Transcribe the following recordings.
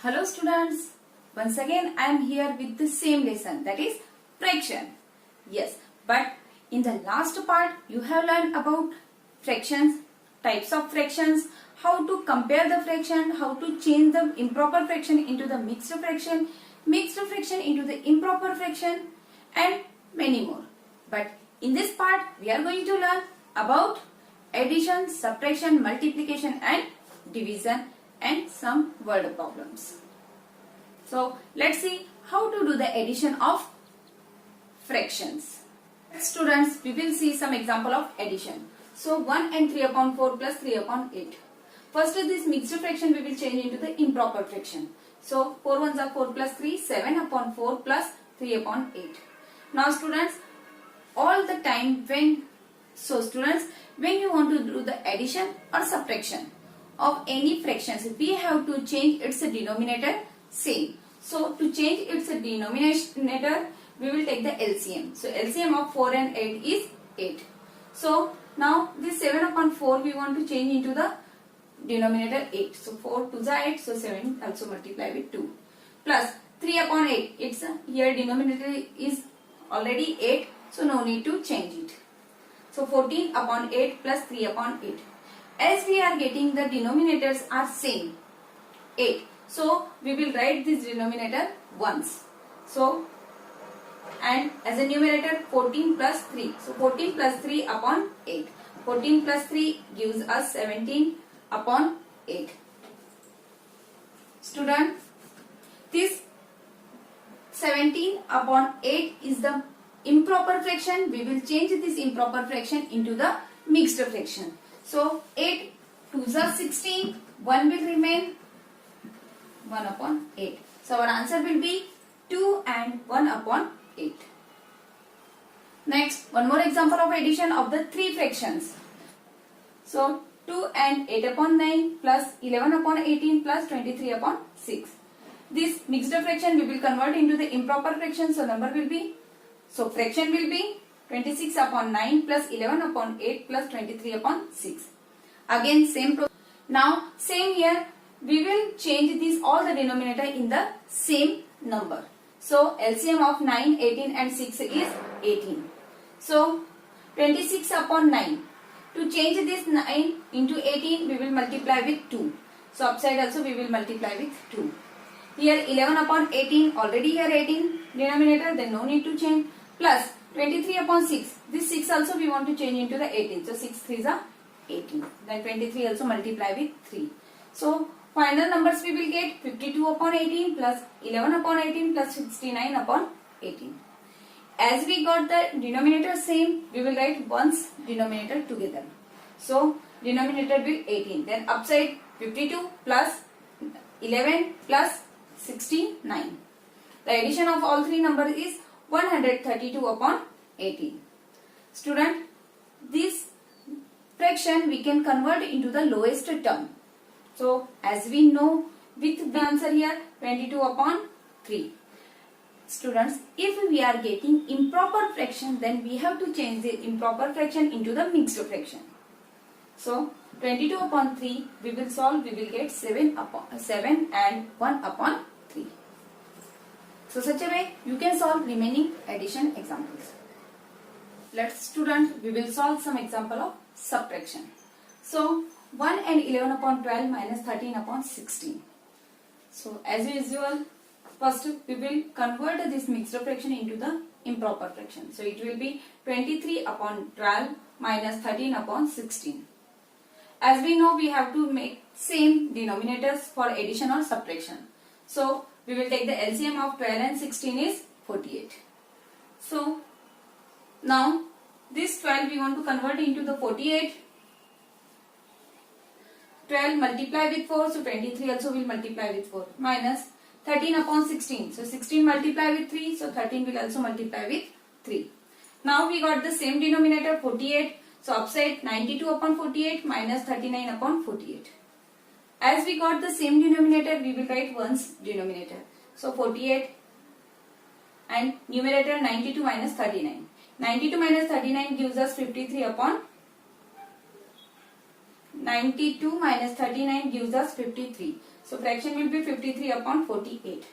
Hello students, once again I am here with the same lesson, that is fraction. Yes, but in the last part you have learned about fractions, types of fractions, how to compare the fraction, how to change the improper fraction into the mixed fraction into the improper fraction, and many more. But in this part we are going to learn about addition, subtraction, multiplication and division and some word problems. So let's see how to do the addition of fractions. Students, we will see some example of addition. So 1 and 3 upon 4 plus 3 upon 8. First this mixed fraction we will change into the improper fraction. So 4 ones are 4 plus 3, 7 upon 4 plus 3 upon 8. Now students, all the time when you want to do the addition or subtraction of any fractions, we have to change its denominator same. So to change its denominator, we will take the LCM. So LCM of 4 and 8 is 8. So now this 7 upon 4 we want to change into the denominator 8. So 4 2 is 8, so 7 also multiply with 2. Plus 3 upon 8, it's here denominator is already 8, so no need to change it. So 14 upon 8 plus 3 upon 8. As we are getting the denominators are same, 8. So we will write this denominator once. So and as a numerator 14 plus 3. So 14 plus 3 upon 8. 14 plus 3 gives us 17 upon 8. Student, this 17 upon 8 is the improper fraction. We will change this improper fraction into the mixed fraction. So 8 2s are 16, 1 will remain, 1 upon 8. So our answer will be 2 and 1 upon 8. Next, one more example of addition of the three fractions. So 2 and 8 upon 9 plus 11 upon 18 plus 23 upon 6. This mixed fraction we will convert into the improper fraction. So fraction will be 26 upon 9 plus 11 upon 8 plus 23 upon 6. Again same process. Now same here, we will change this all the denominator in the same number. So LCM of 9, 18 and 6 is 18. So 26 upon 9. To change this 9 into 18 we will multiply with 2. So upside also we will multiply with 2. Here 11 upon 18, already here 18 denominator, then no need to change. Plus 23 upon 6. This 6 also we want to change into the 18. So 6 3s are 18. Then 23 also multiply with 3. So final numbers we will get 52 upon 18 plus 11 upon 18 plus 69 upon 18. As we got the denominator same, we will write one's denominator together. So denominator will 18. Then upside 52 plus 11 plus 69. The addition of all three numbers is 132 upon 18. Student, this fraction we can convert into the lowest term. So as we know, with the answer here 22 upon 3. Students, if we are getting improper fraction, then we have to change the improper fraction into the mixed fraction. So 22 upon 3 we will solve, we will get 7 and 1 upon 3. So such a way you can solve remaining addition examples. Let's student, we will solve some example of subtraction. So 1 and 11 upon 12 minus 13 upon 16. So as usual, first we will convert this mixed fraction into the improper fraction. So it will be 23 upon 12 minus 13 upon 16. As we know, we have to make same denominators for addition or subtraction. So we will take the LCM of 12 and 16 is 48. So now this 12 we want to convert into the 48. 12 multiply with 4, so 23 also will multiply with 4, minus 13 upon 16. So 16 multiply with 3, so 13 will also multiply with 3. Now we got the same denominator 48. So upside 92 upon 48 minus 39 upon 48. As we got the same denominator, we will write one's denominator. So 48 and numerator 92 minus 39. 92 minus 39 gives us 53 upon 92 minus 39 gives us 53. So fraction will be 53 upon 48.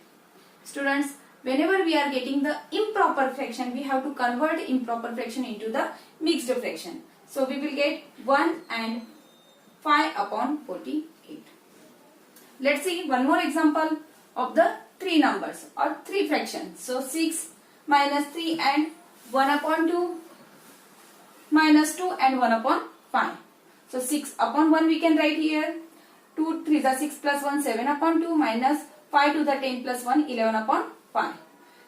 Students, whenever we are getting the improper fraction, we have to convert improper fraction into the mixed fraction. So we will get 1 and 5 upon 48. Let's see one more example of the three numbers or three fractions. So 6 minus 3 and 1 upon 2 minus 2 and 1 upon 5. So 6 upon 1 we can write here. 2 3 is 6 plus 1 7 upon 2 minus 5 to the 10 plus 1 11 upon 5.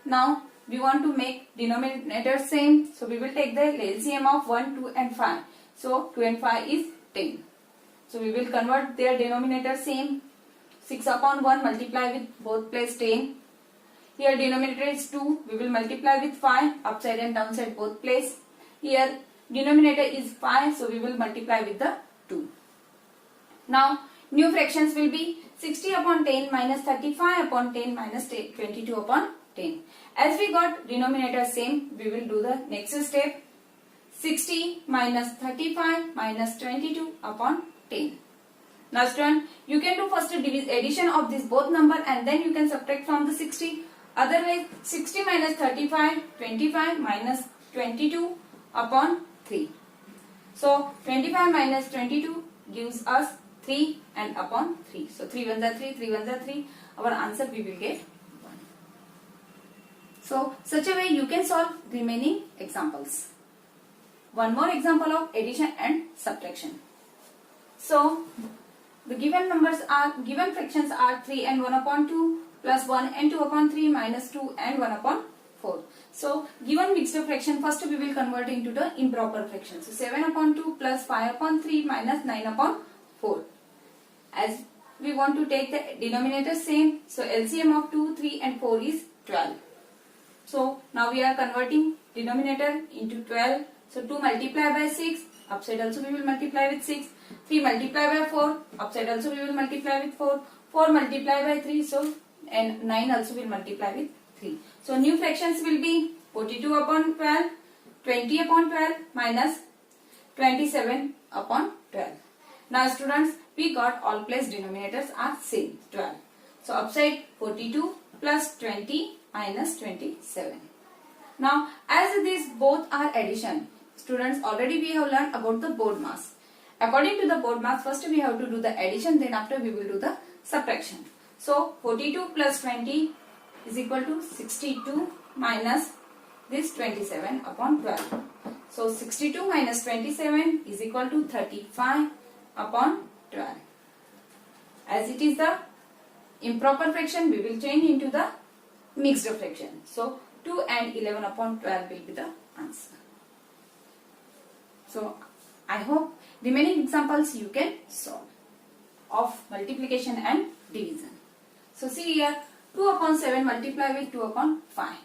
Now we want to make denominator same. So we will take the LCM of 1, 2 and 5. So 2 and 5 is 10. So we will convert their denominator same. 6 upon 1 multiply with both place 10. Here denominator is 2. We will multiply with 5 upside and downside both place. Here denominator is 5. So we will multiply with the 2. Now new fractions will be 60 upon 10 minus 35 upon 10 minus 22 upon 10. As we got denominator same, we will do the next step. 60 minus 35 minus 22 upon 10. Now student, you can do first addition of this both number and then you can subtract from the 60. Otherwise 60 minus 35, 25 minus 22 upon 3. So 25 minus 22 gives us 3 and upon 3. So 3 ones are 3, 3 ones are 3. Our answer we will get 1. So such a way you can solve remaining examples. One more example of addition and subtraction. So the given fractions are 3 and 1 upon 2 plus 1 and 2 upon 3 minus 2 and 1 upon 4. So given mixed fraction, first we will convert into the improper fraction. So 7 upon 2 plus 5 upon 3 minus 9 upon 4. As we want to take the denominator same, so LCM of 2, 3 and 4 is 12. So now we are converting denominator into 12. So 2 multiply by 6, upside also we will multiply with 6. 3 multiply by 4, upside also we will multiply with 4. 4 multiply by 3, so and 9 also will multiply with 3. So new fractions will be 42 upon 12, 20 upon 12 minus 27 upon 12. Now students, we got all place denominators are same, 12. So upside 42 plus 20 minus 27. Now as these both are addition, students, already we have learned about the board mass. According to the board mass, first we have to do the addition, then after we will do the subtraction. So 42 plus 20 is equal to 62 minus this 27 upon 12. So 62 minus 27 is equal to 35 upon 12. As it is the improper fraction, we will change into the mixed fraction. So 2 and 11 upon 12 will be the answer. So I hope remaining examples you can solve of multiplication and division. So see here, 2 upon 7 multiply with 2 upon 5.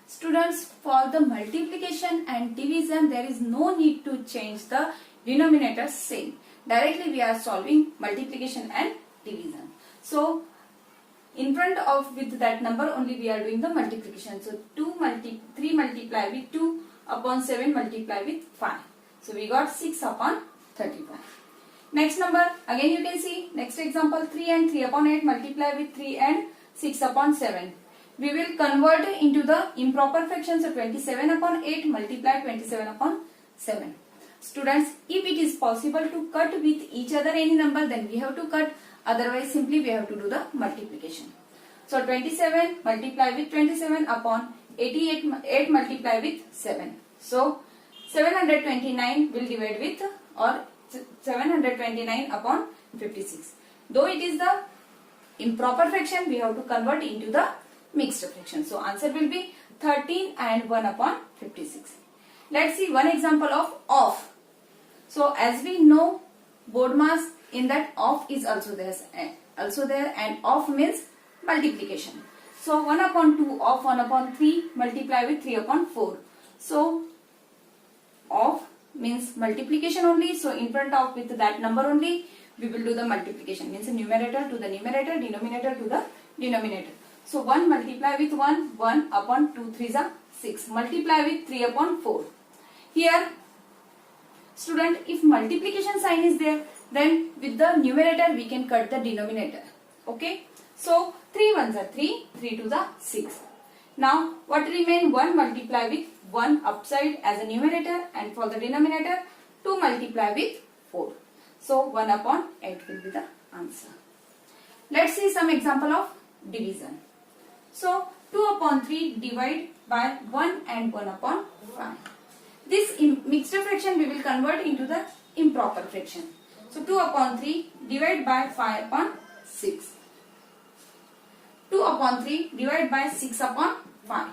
Students, for the multiplication and division there is no need to change the denominator same. Directly we are solving multiplication and division. So in front of with that number only we are doing the multiplication. So 3 multiply with 2 upon 7 multiply with 5. So we got 6 upon 35. Next number, again you can see, next example, 3 and 3 upon 8 multiply with 3 and 6 upon 7. We will convert into the improper fraction. So 27 upon 8 multiply 27 upon 7. Students, if it is possible to cut with each other any number, then we have to cut. Otherwise simply we have to do the multiplication. So 27 multiply with 27 upon 8 multiply with 7. So 729 will divide with, or 729 upon 56. Though it is the improper fraction, we have to convert into the mixed fraction. So answer will be 13 and 1 upon 56. Let's see one example of off. So as we know, board mass, in that off is also there, and off means multiplication. So 1 upon 2 off 1 upon 3 multiply with 3 upon 4. So off means multiplication only. So in front of with that number only we will do the multiplication. Means numerator to the numerator, denominator to the denominator. So 1 multiply with 1, 1 upon 2 3 is 6. Multiply with 3 upon 4. Here student, if multiplication sign is there, then with the numerator we can cut the denominator. Okay. So 3 ones are 3, 3 2s are 6. Now what remain? 1 multiply with 1 upside as a numerator, and for the denominator 2 multiply with 4. So 1 upon 8 will be the answer. Let's see some example of division. So 2 upon 3 divide by 1 and 1 upon 5. This mixed fraction we will convert into the improper fraction. So 2 upon 3 divide by 5 upon 6. 2 upon 3 divide by 6 upon 5.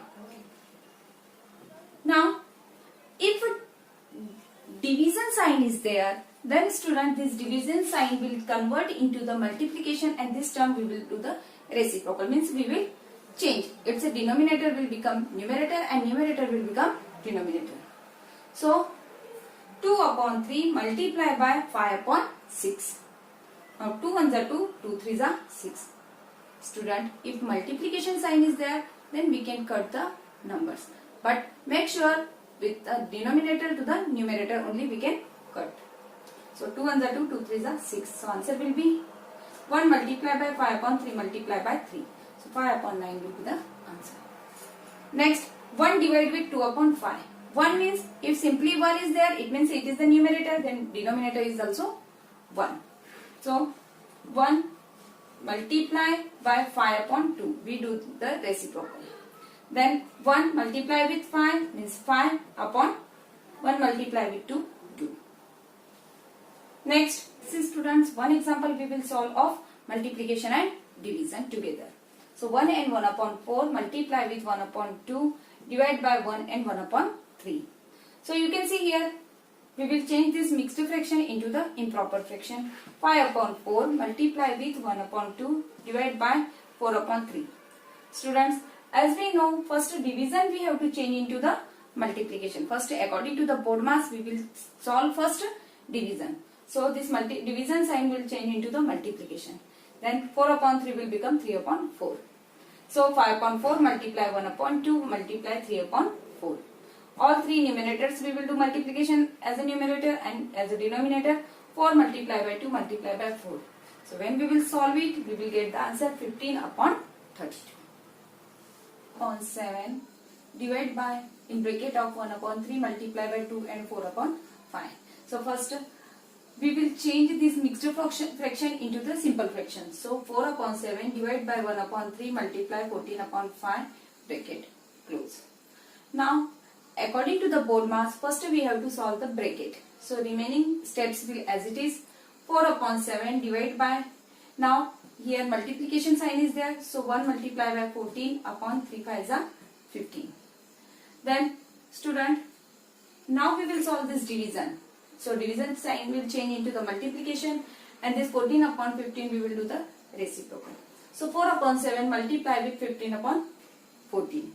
Now, if division sign is there, then student, this division sign will convert into the multiplication, and this term we will do the reciprocal, means we will change. It's a denominator will become numerator and numerator will become denominator. So 2 upon 3 multiply by 5 upon 6. Now 2 ones are 2, 2 3s are 6. Student, if multiplication sign is there, then we can cut the numbers. But make sure with the denominator to the numerator only we can cut. So 2 ones are 2, 2 3s are 6. So answer will be 1 multiply by 5 upon 3 multiply by 3. So 5 upon 9 will be the answer. Next, 1 divided with 2 upon 5. 1 means if simply 1 is there, it means it is the numerator, then denominator is also 1. So 1 multiply by 5 upon 2. We do the reciprocal. Then 1 multiply with 5 means 5 upon 1 multiply with 2, 2. Next, see students, one example we will solve of multiplication and division together. So 1 and 1 upon 4 multiply with 1 upon 2 divide by 1 and 1 upon 3. So you can see here we will change this mixed fraction into the improper fraction. 5 upon 4 multiply with 1 upon 2 divide by 4 upon 3. Students, as we know, first division we have to change into the multiplication. First, according to the board mass, we will solve first division. So this division sign will change into the multiplication. Then 4 upon 3 will become 3 upon 4. So 5 upon 4 multiply 1 upon 2 multiply 3 upon 4. All three numerators we will do multiplication as a numerator and as a denominator. 4 multiply by 2 multiply by 4. So when we will solve it, we will get the answer 15 upon 32. Upon 7 divide by, in bracket of 1 upon 3 multiply by 2 and 4 upon 5. So first we will change this mixed fraction into the simple fraction. So 4 upon 7 divide by 1 upon 3 multiply 14 upon 5 bracket close. Now according to the board mass, first we have to solve the bracket. So remaining steps will as it is. 4 upon 7 divide by, now here multiplication sign is there. So 1 multiply by 14 upon 3 5s are 15. Then student, now we will solve this division. So division sign will change into the multiplication, and this 14 upon 15 we will do the reciprocal. So 4 upon 7 multiply with 15 upon 14.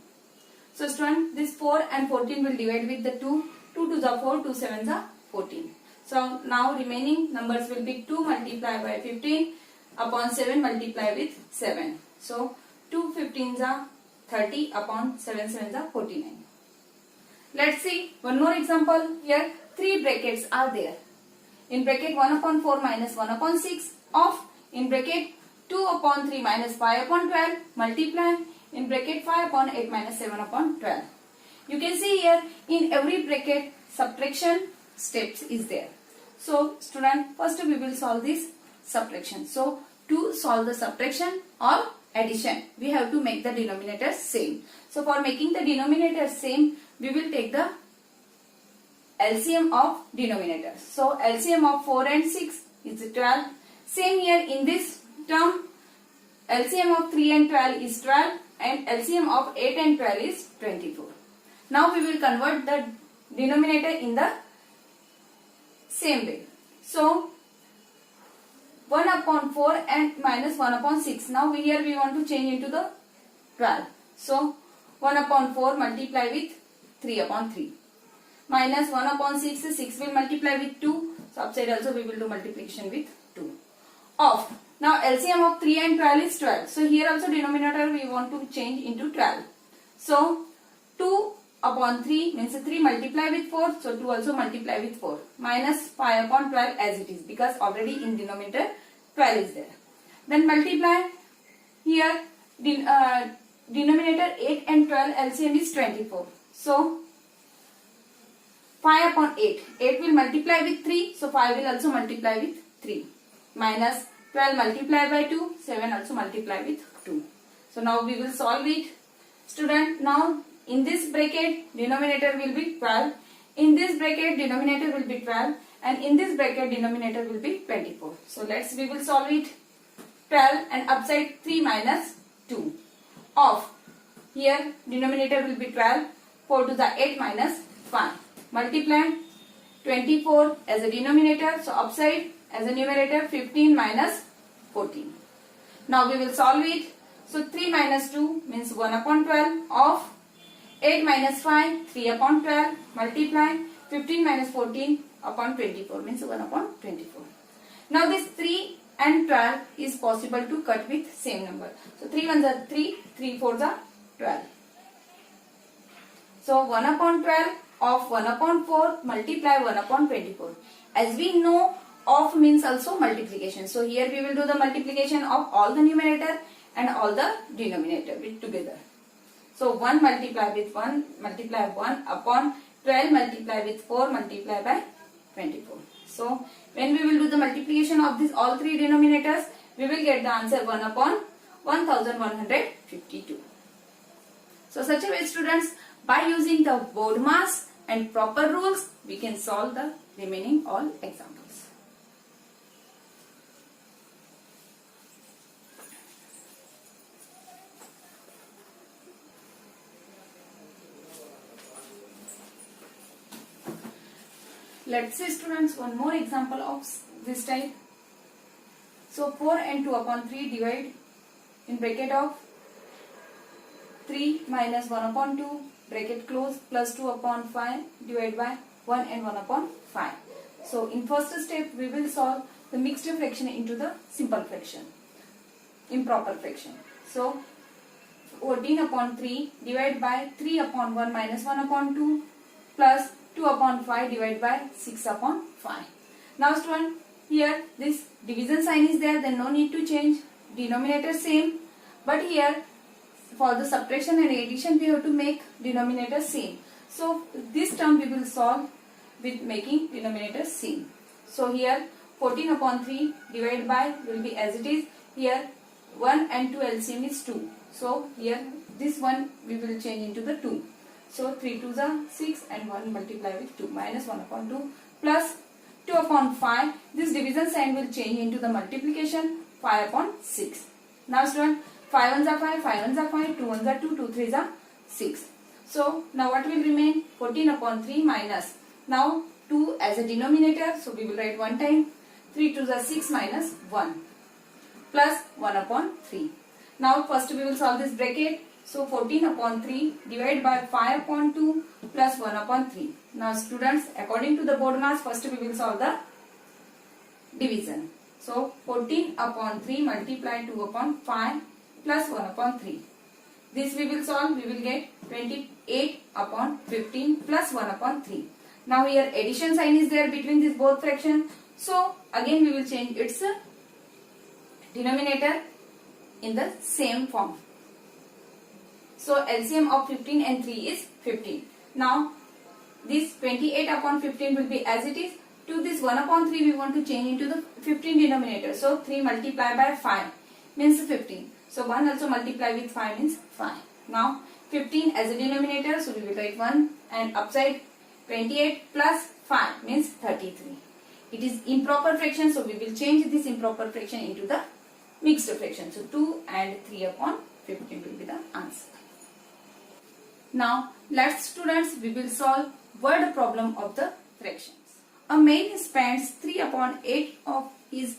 So student, this 4 and 14 will divide with the 2. 2 2s are 4, 2 7s are 14. So now remaining numbers will be 2 multiply by 15 upon 7 multiply with 7. So 2 15s are 30 upon 7 7s are 49. Let's see one more example. Here 3 brackets are there. In bracket 1 upon 4 minus 1 upon 6 of, in bracket 2 upon 3 minus 5 upon 12 multiply, in bracket 5 upon 8 minus 7 upon 12. You can see here in every bracket subtraction steps is there. So student, first we will solve this subtraction. So to solve the subtraction or addition, we have to make the denominator same. So for making the denominator same, we will take the LCM of denominators. So LCM of 4 and 6 is 12. Same here in this term, LCM of 3 and 12 is 12 and LCM of 8 and 12 is 24. Now we will convert the denominator in the same way. So 1 upon 4 and minus 1 upon 6. Now here we want to change into the 12. So 1 upon 4 multiply with 3 upon 3. Minus 1 upon 6, 6 will multiply with 2. So upside also we will do multiplication with 2. Of. Now LCM of 3 and 12 is 12. So here also denominator we want to change into 12. So 2 upon 3 means 3 multiply with 4. So 2 also multiply with 4. Minus 5 upon 12 as it is, because already in denominator 12 is there. Then multiply here denominator 8 and 12 LCM is 24. So 5 upon 8. 8 will multiply with 3. So 5 will also multiply with 3. Minus 12 multiply by 2. 7 also multiply with 2. So now we will solve it. Student, now in this bracket denominator will be 12. In this bracket denominator will be 12. And in this bracket denominator will be 24. So we will solve it. 12 and upside 3 minus 2 of here denominator will be 12. 4 to the 8 minus 5. Multiply 24 as a denominator. So upside as a numerator 15 minus 14. Now we will solve it. So 3 minus 2 means 1 upon 12 of 8 minus 5 3 upon 12 multiply 15 minus 14 upon 24 means 1 upon 24. Now this 3 and 12 is possible to cut with same number. So 3 ones are 3, 3 fours are 12. So 1 upon 12 of 1 upon 4 multiply 1 upon 24. As we know, of means also multiplication. So here we will do the multiplication of all the numerator and all the denominator with together. So 1 multiply with 1 multiply 1 upon 12 multiply with 4 multiply by 24. So when we will do the multiplication of these all three denominators, we will get the answer 1 upon 1152. So such a way, students, by using the BODMAS and proper rules, we can solve the remaining all examples. Let's see, students, one more example of this type. So 4 and 2 upon 3 divide in bracket of 3 minus 1 upon 2 bracket close plus 2 upon 5 divide by 1 and 1 upon 5. So in first step we will solve the mixed fraction into the simple fraction, improper fraction. So 14 upon 3 divide by 3 upon 1 minus 1 upon 2 plus 2 upon 5 divided by 6 upon 5. Now student, here this division sign is there, then no need to change. Denominator same, but here for the subtraction and addition we have to make denominator same. So this term we will solve with making denominator same. So here 14 upon 3 divided by will be as it is. Here 1 and 2 LCM is 2. So here this one we will change into the 2. So 3 2s are 6 and 1 multiply with 2 minus 1 upon 2 plus 2 upon 5. This division sign will change into the multiplication 5 upon 6. Now student, 5 ones are 5, 5 ones are 5, 2 ones are 2, 2 3s are 6. So now what will remain? 14 upon 3 minus. Now 2 as a denominator, so we will write one time. 3 2s are 6 minus 1 plus 1 upon 3. Now first we will solve this bracket. So 14 upon 3 divided by 5 upon 2 plus 1 upon 3. Now students, according to the BODMAS, first we will solve the division. So 14 upon 3 multiply 2 upon 5 plus 1 upon 3. This we will solve, we will get 28 upon 15 plus 1 upon 3. Now here addition sign is there between these both fractions. So again we will change its denominator in the same form. So LCM of 15 and 3 is 15. Now this 28 upon 15 will be as it is. To this 1 upon 3 we want to change into the 15 denominator. So 3 multiply by 5 means 15. So 1 also multiply with 5 means 5. Now 15 as a denominator, so we will write 1 and upside 28 plus 5 means 33. It is improper fraction, so we will change this improper fraction into the mixed fraction. So 2 and 3 upon 15 will be the answer. Now let's students, we will solve word problem of the fractions. A man spends 3 upon 8 of his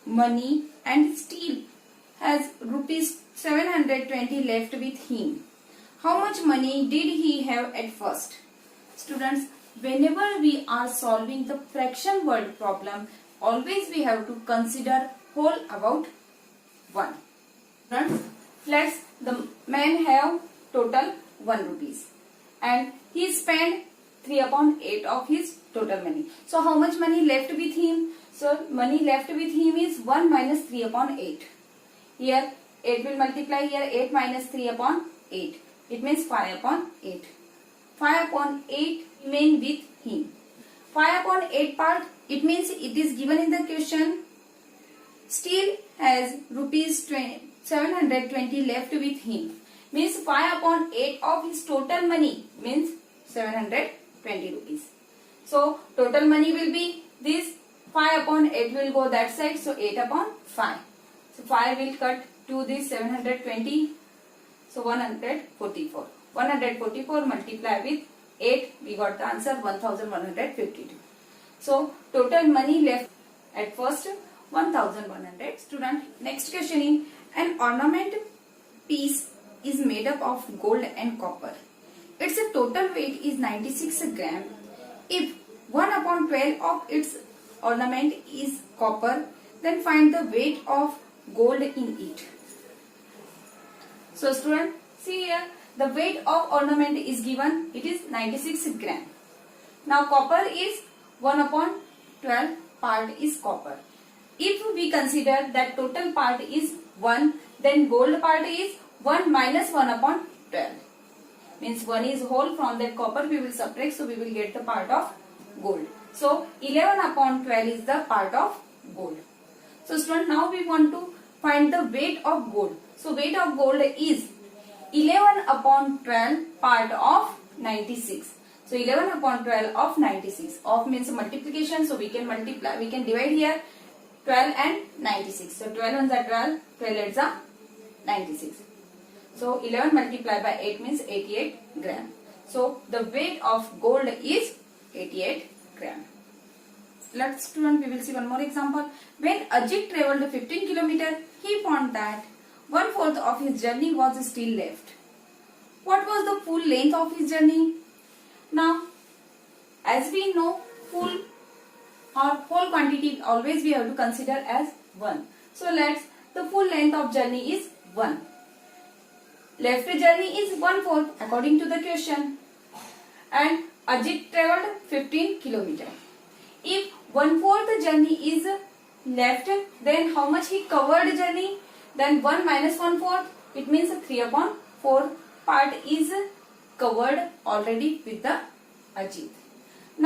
money and still has rupees 720 left with him. How much money did he have at first? Students, whenever we are solving the fraction word problem, always we have to consider whole about 1. Students, let's the man have total 1 rupees and he spent 3 upon 8 of his total money. So how much money left with him? So money left with him is 1 minus 3 upon 8. Here 8 will multiply here, 8 minus 3 upon 8. It means 5 upon 8. 5 upon 8 remain with him. 5 upon 8 part, it means it is given in the question, still has rupees 720 left with him. Means 5 upon 8 of his total money means 720 rupees. So total money will be this, 5 upon 8 will go that side, so 8 upon 5. So 5 will cut to this 720, so 144. 144 multiply with 8, we got the answer 1152. So total money left at first 1100. Student, next question is, an ornament piece is made up of gold and copper. Its total weight is 96 gram. If 1 upon 12 of its ornament is copper, then find the weight of gold in it. So student, see here, the weight of ornament is given, it is 96 gram. Now copper is 1 upon 12 part is copper. If we consider that total part is 1, then gold part is 1 minus 1 upon 12. Means 1 is whole, from that copper we will subtract, so we will get the part of gold. So 11 upon 12 is the part of gold. So student, now we want to find the weight of gold. So weight of gold is 11 upon 12 part of 96. So 11 upon 12 of 96. Of means multiplication, so we can multiply, we can divide here 12 and 96. So 12 ones are 12, 12 eights are 96. So 11 multiplied by 8 means 88 gram. So the weight of gold is 88 gram. Let's student, we will see one more example. When Ajit travelled 15 km, he found that 1/4 of his journey was still left. What was the full length of his journey? Now, as we know, full or whole quantity always we have to consider as 1. So the full length of journey is 1. Left journey is 1/4 according to the question. And Ajit travelled 15 km. If 1/4 journey is left, then how much he covered journey? Then 1 minus 1/4, it means 3 upon 4 part is covered already with the Ajit.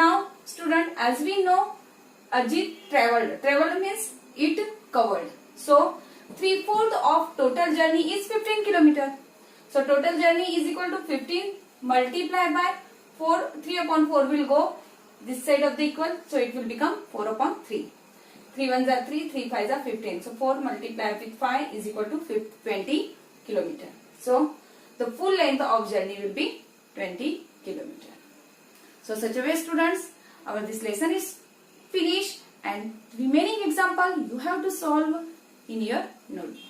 Now student, as we know, Ajit travelled. Travelled means it covered. So 3/4 of total journey is 15 km. So total journey is equal to 15 multiplied by 4. 3 upon 4 will go this side of the equal. So it will become 4 upon 3. 3 ones are 3, 3 5s are 15. So 4 multiplied with 5 is equal to 20 km. So the full length of journey will be 20 km. So such a way students, our this lesson is finished, and remaining example you have to solve in your notebook.